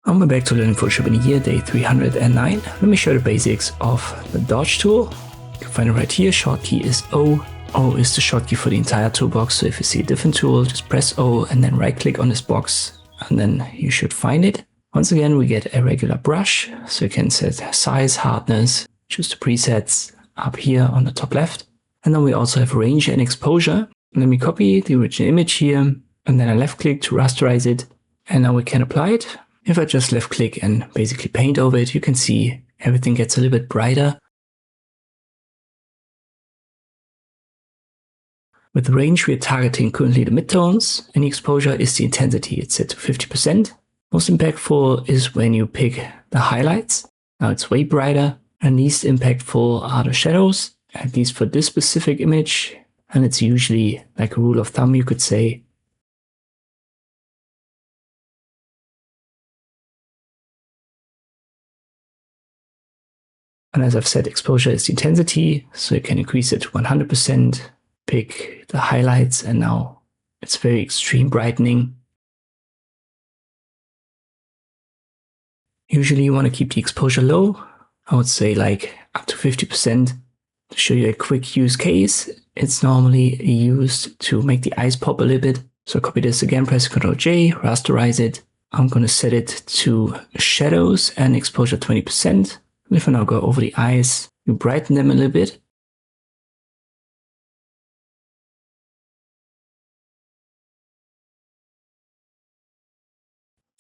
And we're back to learning Photoshop in a year, day 309. Let me show the basics of the dodge tool. You can find it right here. Short key is O. O is the shortcut for the entire toolbox. So if you see a different tool, just press O and then right click on this box and then you should find it. Once again, we get a regular brush. So you can set size, hardness, choose the presets up here on the top left. And then we also have range and exposure. Let me copy the original image here and then I left click to rasterize it. And now we can apply it. If I just left click and basically paint over it, you can see everything gets a little bit brighter. With the range, we are targeting currently the midtones, and the exposure is the intensity. It's set to 50%. Most impactful is when you pick the highlights. Now it's way brighter, and least impactful are the shadows, at least for this specific image. And it's usually like a rule of thumb, you could say. And as I've said, exposure is the intensity, so you can increase it to 100%, pick the highlights, and now it's very extreme brightening. Usually you want to keep the exposure low. I would say like up to 50%. To show you a quick use case, it's normally used to make the eyes pop a little bit. So copy this again, press Ctrl J, rasterize it. I'm going to set it to shadows and exposure 20%. If I now go over the eyes, you brighten them a little bit.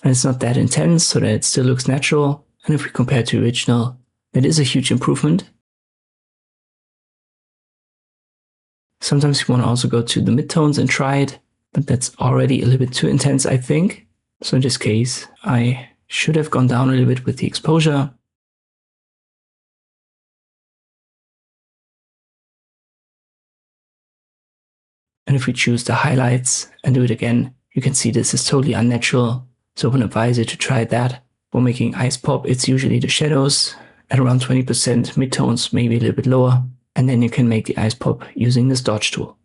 And it's not that intense, so that it still looks natural. And if we compare to the original, it is a huge improvement. Sometimes you want to also go to the midtones and try it, but that's already a little bit too intense, I think. So in this case, I should have gone down a little bit with the exposure. And if we choose the highlights and do it again, you can see this is totally unnatural. So I would advise you to try that. For making eyes pop, it's usually the shadows at around 20%, midtones maybe a little bit lower. And then you can make the eyes pop using this dodge tool.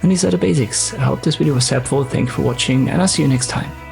And these are the basics. I hope this video was helpful. Thank you for watching and I'll see you next time.